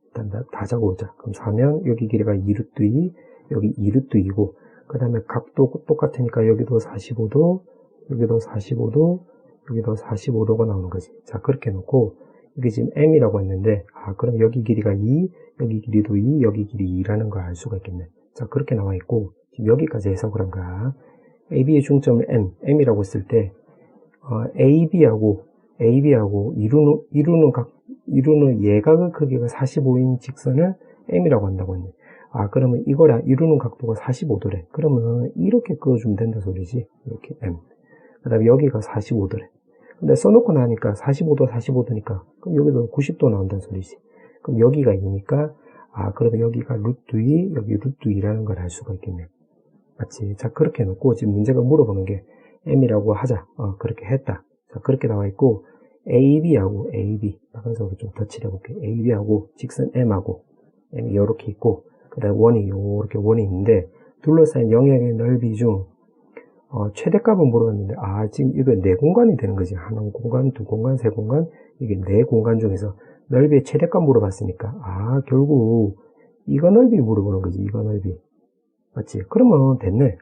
일단 다 적어보자. 그럼 4면 여기 길이가 2루트 2, 여기 2루트 2고, 그 다음에 각도 똑같으니까 여기도 45도, 여기도 45도, 여기도 45도가 나오는 거지. 자, 그렇게 놓고, 여기 지금 M이라고 했는데, 그럼 여기 길이가 2, 여기 길이도 2, 여기 길이 2라는 걸 알 수가 있겠네. 자, 그렇게 나와 있고, 지금 여기까지 해석을 한 거야. AB의 중점을 M이라고 했을 때, AB하고 이루는 예각의 크기가 45인 직선을 M이라고 한다고 했네. 그러면 이거랑 이루는 각도가 45도래. 그러면 이렇게 그어주면 된다 소리지. 이렇게 M. 그 다음에 여기가 45도래. 근데 써놓고 나니까 45도, 45도니까, 그럼 여기도 90도 나온다는 소리지. 그럼 여기가 2니까, 그러면 여기가 루트 2, 여기 루트 2라는 걸 알 수가 있겠네. 맞지? 자, 그렇게 해놓고, 지금 문제가 물어보는 게, M이라고 하자. 그렇게 했다. 자, 그렇게 나와 있고, AB하고, 빨간색으로 좀 덧칠해볼게. AB하고, 직선 M하고, M이 이렇게 있고, 그 다음에 원이, 요렇게 원이 있는데, 둘러싸인 영역의 넓이 중, 최대값은 물어봤는데, 지금 이거 4공간이 되는 거지. 하나 공간, 2공간, 3공간, 이게 4공간 중에서 넓이의 최대값 물어봤으니까, 결국, 이거 넓이 물어보는 거지, 이거 넓이. 맞지? 그러면 됐네.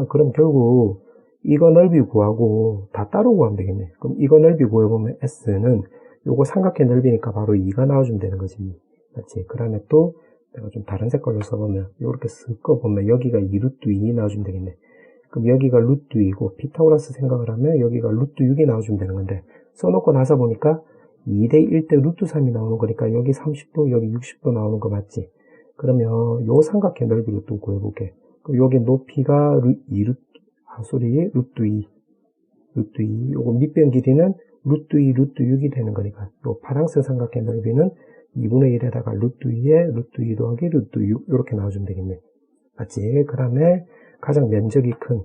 그럼 결국, 이거 넓이 구하고, 다 따로 구하면 되겠네. 그럼 이거 넓이 구해보면 S는, 요거 삼각형 넓이니까 바로 2가 나와주면 되는 거지. 맞지? 그 다음에 또, 내가 좀 다른 색깔로 써보면, 요렇게 쓱 꺼보면, 여기가 2루트 2 나와주면 되겠네. 그럼 여기가 루트 2고 피타고라스 생각을 하면 여기가 루트 6이 나와주면 되는 건데 써놓고 나서 보니까 2대 1대 루트 3이 나오는 거니까 여기 30도 여기 60도 나오는 거 맞지? 그러면 요 삼각형 넓이를 또 구해볼게. 그럼 여기 높이가 루트 2 요거 밑변 길이는 루트 2 루트 6이 되는 거니까 요 파랑색 삼각형 넓이는 2분의 1에다가 루트 2에 루트 2 더하기 루트 6 이렇게 나와주면 되겠네. 맞지? 그 다음에 가장 면적이 큰,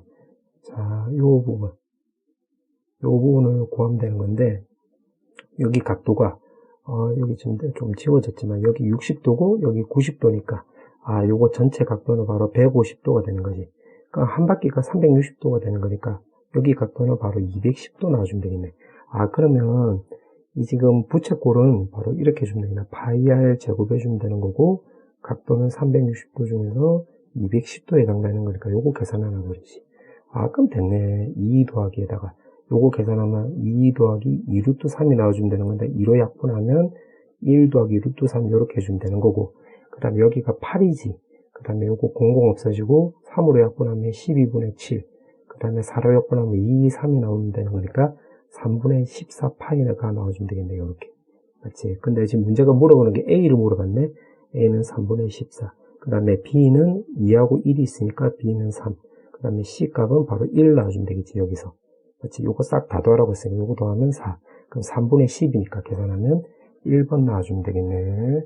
자, 요 부분을 구하면 되는 건데, 여기 각도가, 여기 지금 좀 지워졌지만, 여기 60도고, 여기 90도니까, 요거 전체 각도는 바로 150도가 되는 거지. 그러니까 한 바퀴가 360도가 되는 거니까, 여기 각도는 바로 210도 나와주면 되겠네. 그러면, 이 지금 부채꼴은 바로 이렇게 해주면 되겠네. 파이 r 제곱해주면 되는 거고, 각도는 360도 중에서 210도에 해당되는 거니까 요거 계산하는 거지. 그럼 됐네. 2 더하기에다가 요거 계산하면 2 더하기 2루트 3이 나와주면 되는 건데 2로 약분하면 1 더하기 루트 3 이렇게 해주면 되는 거고 그 다음에 여기가 8이지. 그 다음에 요거 00 없어지고 3으로 약분하면 12분의 7. 그 다음에 4로 약분하면 2, 3이 나오면 되는 거니까 3분의 14 파이가 나와주면 되겠네. 이렇게. 맞지? 근데 지금 문제가 물어보는 게 A를 물어봤네. A는 3분의 14. 그 다음에 B는 2하고 1이 있으니까 B는 3. 그 다음에 C 값은 바로 1 나와주면 되겠지, 여기서. 그렇지? 요거 싹 다 더하라고 했으니까 요거 더하면 4. 그럼 3분의 10이니까 계산하면 1번 나와주면 되겠네.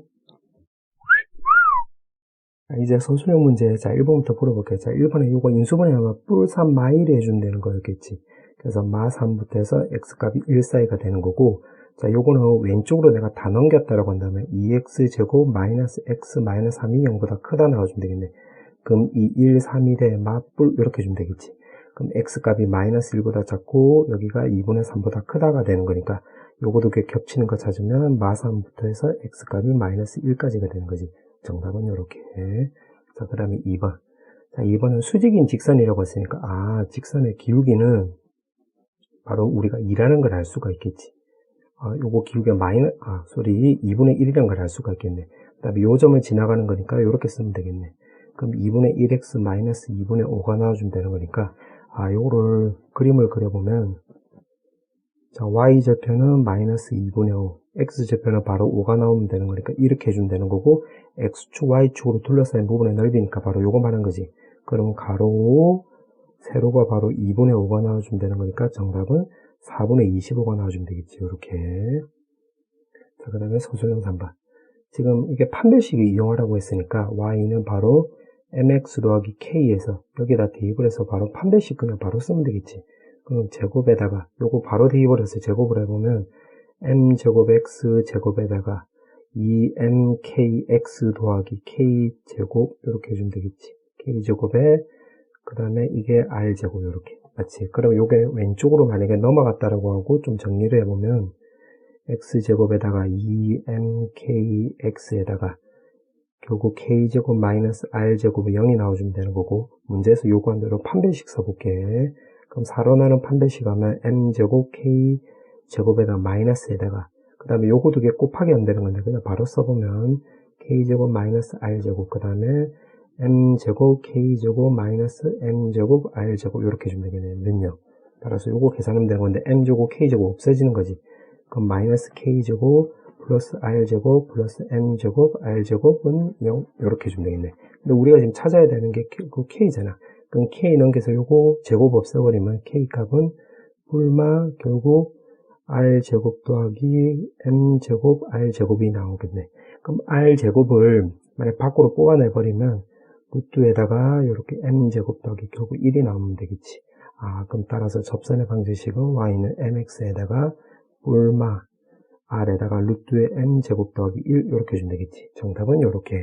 이제 서술형 문제, 자, 1번부터 풀어볼게요. 자, 1번에 요거 인수분해 하면 뿔3 마일이 해주면 되는 거였겠지. 그래서 마 3부터 해서 x값이 1 사이가 되는 거고, 자, 요거는 왼쪽으로 내가 다 넘겼다라고 한다면 2x제곱 마이너스 x 마이너스 3이 0보다 크다 나와주면 되겠네. 그럼 이 1, 3일에 마뿔 이렇게 주면 되겠지. 그럼 x값이 마이너스 1보다 작고 여기가 2분의 3보다 크다가 되는 거니까 요거도 이렇게 겹치는 거 찾으면 마 3부터 해서 x값이 마이너스 1까지가 되는 거지. 정답은 요렇게. 자, 그 다음에 2번. 자, 2번은 수직인 직선이라고 했으니까, 직선의 기울기는 바로 우리가 2라는 걸 알 수가 있겠지. 요거 기울기가 2분의 1이라는 걸 알 수가 있겠네. 그 다음에 요 점을 지나가는 거니까 요렇게 쓰면 되겠네. 그럼 2분의 1x 마이너스 2분의 5가 나와주면 되는 거니까, 요거를 그림을 그려보면, 자, y좌표는 마이너스 2분의 5, x좌표는 바로 5가 나오면 되는 거니까 이렇게 해주면 되는 거고, x축, y축으로 둘러싸인 부분의 넓이니까 바로 요거 말한 거지. 그러면 가로 5, 세로가 바로 2분의 5가 나와주면 되는 거니까 정답은 4분의 25가 나와주면 되겠지. 요렇게. 자, 그 다음에 소수형 3번. 지금 이게 판별식을 이용하라고 했으니까 y는 바로 mx 더하기 k에서 여기다 대입을 해서 바로 판별식 그냥 바로 쓰면 되겠지. 그럼 제곱에다가 요거 바로 대입을 해서 제곱을 해보면 m제곱 x 제곱에다가 2mkx 더하기 k제곱 이렇게 해주면 되겠지. k제곱에 그 다음에 이게 r제곱 이렇게 맞지. 그럼 요게 왼쪽으로 만약에 넘어갔다라고 하고 좀 정리를 해보면 x제곱에다가 2mkx에다가 결국 k제곱 마이너스 r제곱이 0이 나와주면 되는 거고, 문제에서 요구한 대로 판별식 써볼게. 그럼 4로 나는 판별식 하면 m제곱 k제곱에다가 마이너스에다가 그 다음에 요거 두 개 곱하기 안 되는 건데 그냥 바로 써보면 k제곱 마이너스 r제곱 그 다음에 m제곱 k제곱 마이너스 m제곱 r제곱 이렇게 해주면 되겠네요. 능력 따라서 요거 계산하면 되는 건데 m제곱 k제곱 없어지는 거지. 그럼 마이너스 k제곱 플러스 r제곱 플러스 m제곱 r제곱은 0 이렇게 해주면 되겠네. 근데 우리가 지금 찾아야 되는 게 그 k잖아. 그럼 k 넘겨서 요거 제곱 없애버리면 k 값은 뿔마 결국 r제곱 더하기 m제곱 r제곱이 나오겠네. 그럼 r제곱을 만약 밖으로 뽑아내버리면 루트에다가 이렇게 m제곱 더하기 결국 1이 나오면 되겠지. 그럼 따라서 접선의 방정식은 y는 mx에다가 뿔마 r에다가 루트의 m제곱 더하기 1 이렇게 해주면 되겠지. 정답은 이렇게.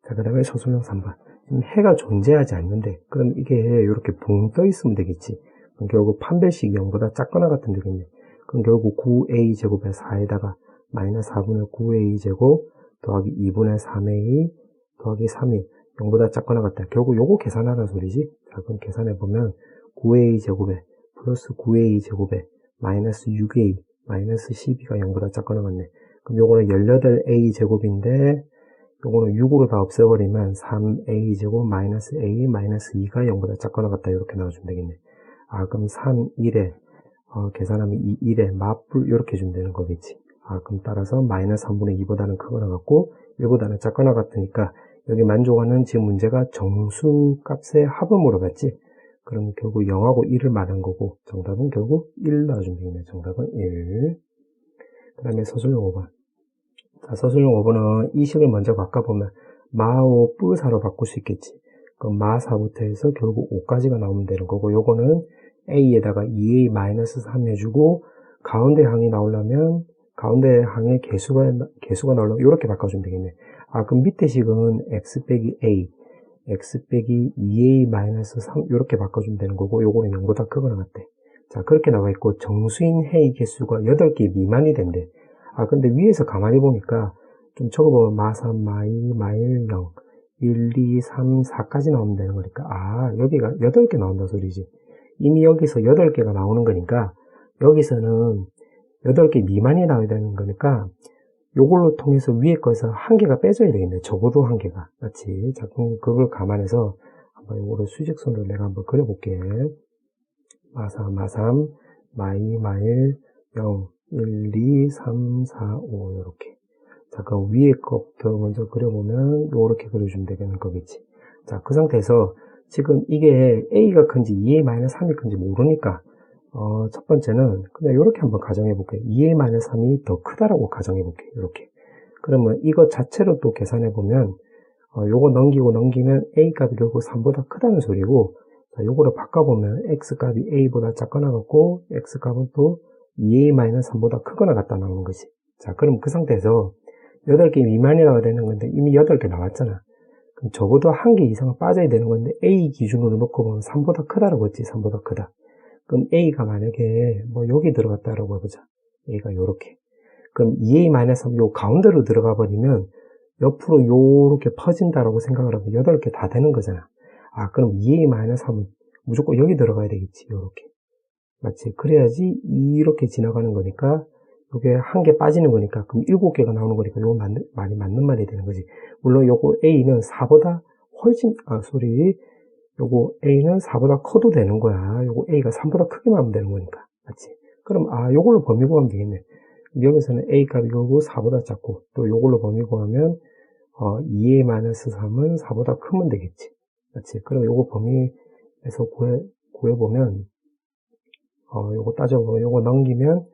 자, 그 다음에 소수형 3번. 지금 해가 존재하지 않는데 그럼 이게 이렇게 붕 떠 있으면 되겠지. 그럼 결국 판별식이 0보다 작거나 같으면 되겠네. 그럼 결국 9a제곱에 4에다가 마이너스 4분의 9a제곱 더하기 2분의 3a 더하기 3이 0보다 작거나 같다. 결국 요거 계산하라는 소리지. 자, 그럼 계산해보면 9a제곱에 플러스 9a제곱에 마이너스 6a 마이너스 12가 0보다 작거나 같네. 그럼 요거는 18a제곱인데 요거는 6으로 다 없애버리면 3a제곱 마이너스 a 마이너스 2가 0보다 작거나 같다. 이렇게 나와주면 되겠네. 그럼 3, 1에 계산하면 2, 1에 맞불 이렇게 해주면 되는 거겠지. 그럼 따라서 마이너스 3분의 2보다는 크거나 같고 1보다는 작거나 같으니까 여기 만족하는 지금 문제가 정수 값의 합을 물어봤지. 그럼 결국 0하고 1을 말한 거고 정답은 결국 1 나와주면 되겠네. 정답은 1. 그 다음에 서술형 5번. 자, 서술형 5번은 이 식을 먼저 바꿔보면 마오 뿌사로 바꿀 수 있겠지. 그럼 마4부터 해서 결국 5까지가 나오면 되는 거고 요거는 a에다가 2a-3 해주고 가운데 항이 나오려면 가운데 항의 개수가 나오려면 이렇게 바꿔주면 되겠네. 그럼 밑에 식은 x 빼기 a x 빼기 2a-3 이렇게 바꿔주면 되는 거고 요거는 0보다 크거나 같대. 자, 그렇게 나와 있고 정수인 해의 개수가 8개 미만이 된대. 근데 위에서 가만히 보니까 좀 적어보면 마3, 마2, 마1, 0 1, 2, 3, 4까지 나오면 되는 거니까 여기가 8개 나온다 소리지. 이미 여기서 8개가 나오는 거니까 여기서는 8개 미만이 나와야 되는 거니까 요걸로 통해서 위에 거에서 한 개가 빼줘야 되겠네. 적어도 한 개가. 맞지? 자, 그럼 그걸 감안해서 한번 요거를 수직선으로 내가 한번 그려볼게. 마4, 마3, 마2, 마1, 0, 1, 2, 3, 4, 5 요렇게. 자, 그럼 위에 것부터 먼저 그려보면 요렇게 그려주면 되는 거겠지. 자, 그 상태에서 지금 이게 a가 큰지 2a-3이 큰지 모르니까 첫 번째는 그냥 요렇게 한번 가정해 볼게요. 2a-3이 더 크다라고 가정해 볼게요. 이렇게. 그러면 이거 자체로 또 계산해 보면 요거 넘기면 a 값이 결국 3보다 크다는 소리고, 자, 요거를 바꿔보면 x 값이 a보다 작거나 같고 x 값은 또 2a-3보다 크거나 같다 나오는 거지. 자, 그럼 그 상태에서 8개 미만이 나와야 되는 건데 이미 8개 나왔잖아. 그럼 적어도 한 개 이상은 빠져야 되는 건데 A 기준으로 놓고 보면 3보다 크다라고 했지. 3보다 크다. 그럼 A가 만약에 여기 들어갔다라고 해보자. A가 요렇게. 그럼 2A-3 요 가운데로 들어가 버리면 옆으로 요렇게 퍼진다라고 생각을 하면 8개 다 되는 거잖아. 아, 그럼 2a-3은 무조건 여기 들어가야 되겠지. 요렇게. 맞지? 그래야지 이렇게 지나가는 거니까 요게 한 개 빠지는 거니까 그럼 7개가 나오는 거니까 요거 많이 맞는 말이 되는 거지. 물론 요거 a는 4보다 훨씬 요거 a는 4보다 커도 되는 거야. 요거 a가 3보다 크게만 하면 되는 거니까. 맞지? 그럼 요걸로 범위 구하면 되겠네. 여기서는 a 값이 요거 4보다 작고 또 요걸로 범위 구하면 2a-3은 4보다 크면 되겠지. 맞지? 그럼 요거 범위에서 구해보면 요거 따져보면 요거 넘기면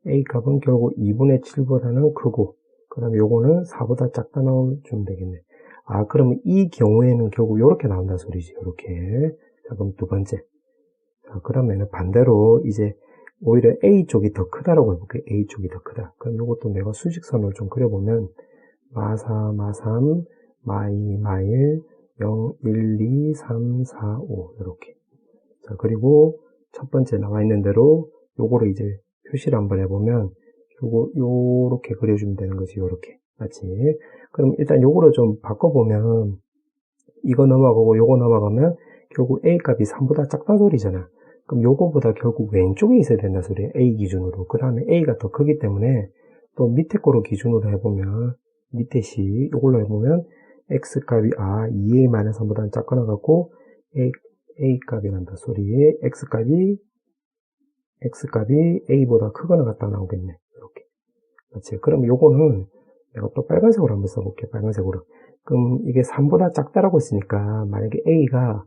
a 값은 결국 2분의 7보다는 크고 그 다음에 요거는 4보다 작다 나와주면 되겠네. 아, 그러면 이 경우에는 결국 요렇게 나온다 소리지. 요렇게. 자, 그럼 두 번째. 자, 그러면은 반대로 이제 오히려 a 쪽이 더 크다라고 해볼게요. a 쪽이 더 크다. 그럼 요것도 내가 수직선을 좀 그려보면 마4, 마3, 마2, 마1, 0, 1, 2, 3, 4, 5 이렇게. 자, 그리고 첫 번째 나와 있는 대로 요거를 이제 표시를 한번 해보면 요렇게 그려주면 되는 거지. 요렇게. 맞지? 그럼 일단 요거를 좀 바꿔보면 이거 넘어가고 요거 넘어가면 결국 a 값이 3보다 작다 소리잖아. 그럼 요거보다 결국 왼쪽에 있어야 된다 소리야. a 기준으로. 그 다음에 a가 더 크기 때문에 또 밑에 거로 기준으로 해보면 밑에 시 요걸로 해보면 x 값이 2a-3보다 작거나 같고 a 값이 난다 소리에 x 값이 a보다 크거나 같다 나오겠네. 이렇게. 맞지? 그럼 요거는 내가 또 빨간색으로 한번 써볼게. 빨간색으로. 그럼 이게 3보다 작다라고 했으니까 만약에 a가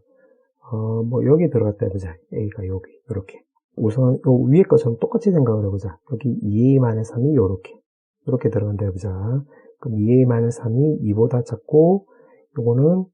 여기 들어갔다 해보자. a가 여기 이렇게. 우선 요 위에 것처럼 똑같이 생각을 해보자. 여기 2a-3이 요렇게 들어간다 해보자. 그럼 2a-3이 2보다 작고 요거는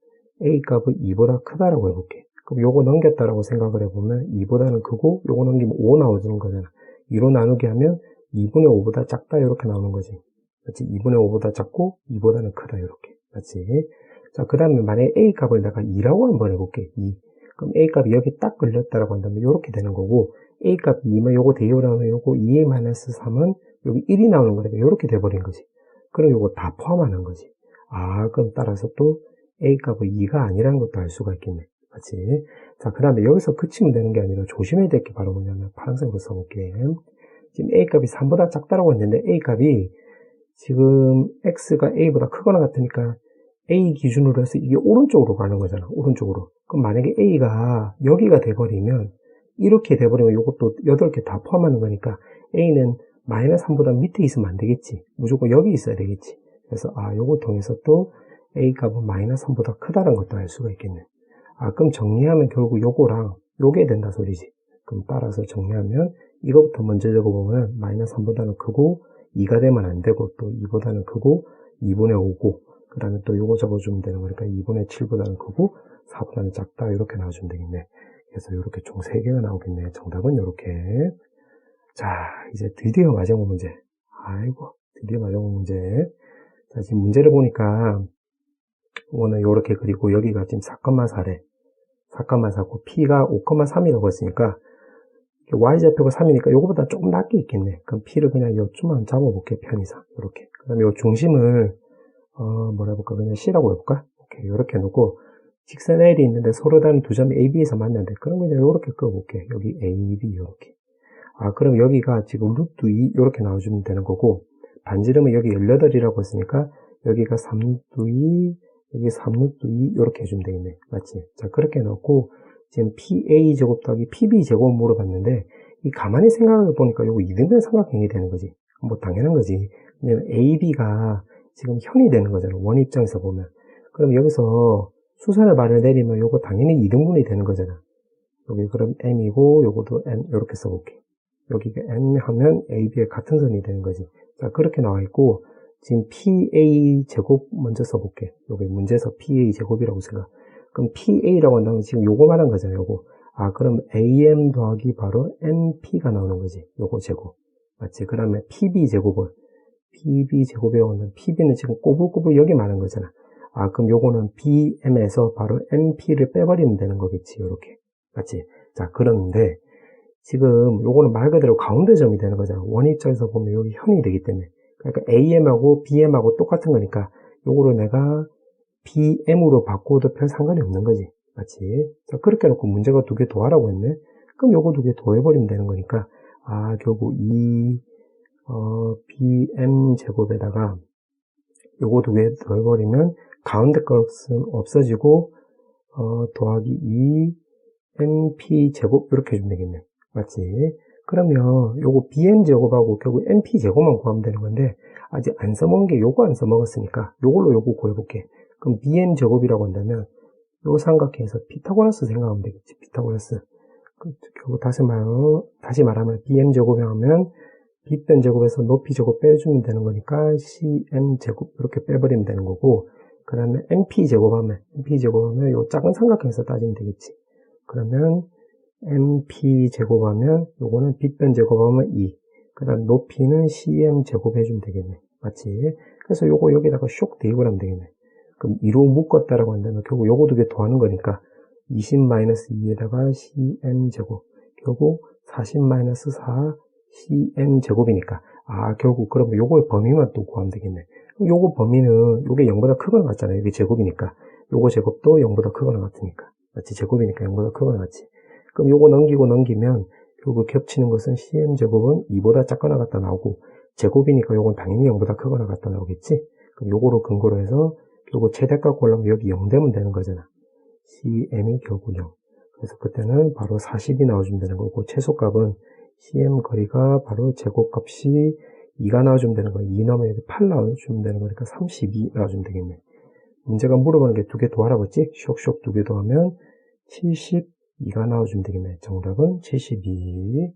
a 값은 2보다 크다라고 해볼게. 그럼 요거 넘겼다라고 생각을 해보면 2보다는 크고 요거 넘기면 5 나오는 거잖아. 2로 나누게 하면 2분의 5보다 작다 이렇게 나오는 거지. 맞지? 2분의 5보다 작고 2보다는 크다 이렇게. 맞지? 자, 그 다음에 만약에 a 값을 내가 2라고 한번 해볼게. 2. 그럼 a 값이 여기 딱 걸렸다라고 한다면 이렇게 되는 거고 a 값이 2면 요거 대입하면 요거 2a-3은 여기 1이 나오는 거니까 이렇게 돼버린 거지. 그럼 요거 다 포함하는 거지. 아, 그럼 따라서 또 a 값은 2가 아니라는 것도 알 수가 있겠네. 맞지? 자, 그 다음에 여기서 그치면 되는 게 아니라 조심해야 될 게 바로 뭐냐면 파란색으로 써볼게. 지금 a 값이 3보다 작다라고 했는데 a 값이 지금 x가 a보다 크거나 같으니까 a 기준으로 해서 이게 오른쪽으로 가는 거잖아. 오른쪽으로. 그럼 만약에 a가 여기가 돼버리면 이렇게 돼버리면 이것도 8개 다 포함하는 거니까 a는 -3보다 밑에 있으면 안 되겠지. 무조건 여기 있어야 되겠지. 그래서 요거 통해서 또 a 값은 -3보다 크다는 것도 알 수가 있겠네. 그럼 정리하면 결국 요거랑 요게 된다 소리지. 그럼 따라서 정리하면 이거부터 먼저 적어보면 -3보다는 크고 2가 되면 안 되고 또 2보다는 크고 2분의 5고 그 다음에 또 요거 적어주면 되는 거니까 2분의 7보다는 크고 4보다는 작다 이렇게 나와주면 되겠네. 그래서 이렇게 총 3개가 나오겠네. 정답은 이렇게. 자, 이제 드디어 마지막 문제. 아이고, 드디어 마지막 문제. 자, 지금 문제를 보니까 이거는 이렇게 그리고 여기가 지금 4,4래. 4,4고 P가 5,3이라고 했으니까 Y좌표가 3이니까 이거보다 조금 낮게 있겠네. 그럼 P를 그냥 요쯤만 잡아볼게. 편의상. 이렇게. 그 다음에 요 중심을 뭐라 해볼까? 그냥 C라고 해볼까? 오케이. 이렇게 놓고 직선 L이 있는데 서로 다른 두 점이 A, B에서 만나는데 그럼 그냥 이렇게 그어볼게. 여기 A, B 이렇게. 그럼 여기가 지금 루트 2 이렇게 나와주면 되는 거고 반지름은 여기 18이라고 했으니까 여기가 3루트 2 여기 3루트 2 이렇게 해주면 되겠네. 맞지? 자, 그렇게 넣고 지금 PA 제곱 더하기 PB 제곱 물어봤는데 이 가만히 생각해 보니까 이거 이등변 삼각형이 되는 거지. 뭐 당연한 거지. 왜냐면 AB가 지금 현이 되는 거잖아. 원 입장에서 보면. 그럼 여기서 수선의 발을 내리면 이거 당연히 이등분이 되는 거잖아. 여기 그럼 M이고 요것도 M 이렇게 써볼게. 여기가 M 하면 AB의 같은 선이 되는 거지. 자, 그렇게 나와 있고 지금 PA 제곱 먼저 써볼게. 여기 문제에서 PA 제곱이라고 생각. 그럼 PA라고 한다면 지금 요거 말한 거잖아요. 요거. 그럼 AM 더하기 바로 NP가 나오는 거지. 요거 제곱. 맞지? 그 다음에 PB 제곱은 PB 제곱이라고 하면 PB는 지금 꼬불꼬불 여기 말한 거잖아. 그럼 요거는 BM에서 바로 NP를 빼버리면 되는 거겠지. 요렇게. 맞지? 자, 그런데 지금 요거는 말 그대로 가운데 점이 되는 거잖아. 원 입장에서 보면 여기 현이 되기 때문에. 그러니까 AM하고 BM하고 똑같은 거니까 요거를 내가 BM으로 바꿔도 별 상관이 없는 거지. 맞지? 자, 그렇게 해놓고 문제가 2개 더하라고 했네? 그럼 요거 2개 더해버리면 되는 거니까, 결국 BM 제곱에다가 요거 2개 더해버리면 가운데 값은 없어지고, 더하기 2MP 제곱, 이렇게 해주면 되겠네. 맞지? 그러면 요거 BM 제곱하고 결국 MP 제곱만 구하면 되는 건데, 아직 안 써먹은 게 요거 안 써먹었으니까, 요걸로 요거 구해볼게. 그럼 BM 제곱이라고 한다면, 요 삼각형에서 피타고라스 생각하면 되겠지. 피타고라스. 결국 다시 말하면 BM 제곱에 하면 B변 제곱에서 높이 제곱 빼주면 되는 거니까 CM 제곱 이렇게 빼버리면 되는 거고, 그 다음에 MP 제곱하면 요 작은 삼각형에서 따지면 되겠지. 그러면 MP 제곱하면 요거는 B변 제곱하면 2. 그 다음 높이는 CM 제곱 해주면 되겠네. 맞지? 그래서 요거 여기다가 쇽 대입을 하면 되겠네. 그럼 2로 묶었다라고 한다면 결국 요거 2개 더하는 거니까 20-2에다가 CM제곱 결국 40-4 CM제곱이니까 결국 그러면 요거의 범위만 또 구하면 되겠네. 그럼 요거 범위는 요게 0보다 크거나 같잖아요. 이게 제곱이니까 요거 제곱도 0보다 크거나 같으니까 맞지? 제곱이니까 0보다 크거나 같지. 그럼 요거 넘기면 결국 겹치는 것은 CM제곱은 2보다 작거나 같다 나오고 제곱이니까 요건 당연히 0보다 크거나 같다 나오겠지. 그럼 요거로 근거로 해서 결국 최대값 구하려면 여기 0 되면 되는 거잖아. CM이 결국 0. 그래서 그때는 바로 40이 나와주면 되는 거고, 최소값은 CM 거리가 바로 제곱값이 2가 나와주면 되는 거야. 2 넣으면 8 나와주면 되는 거니까 32 나와주면 되겠네. 문제가 물어보는 게 2개 더하라고 했지? 쇽 2개 더하면 72가 나와주면 되겠네. 정답은 72.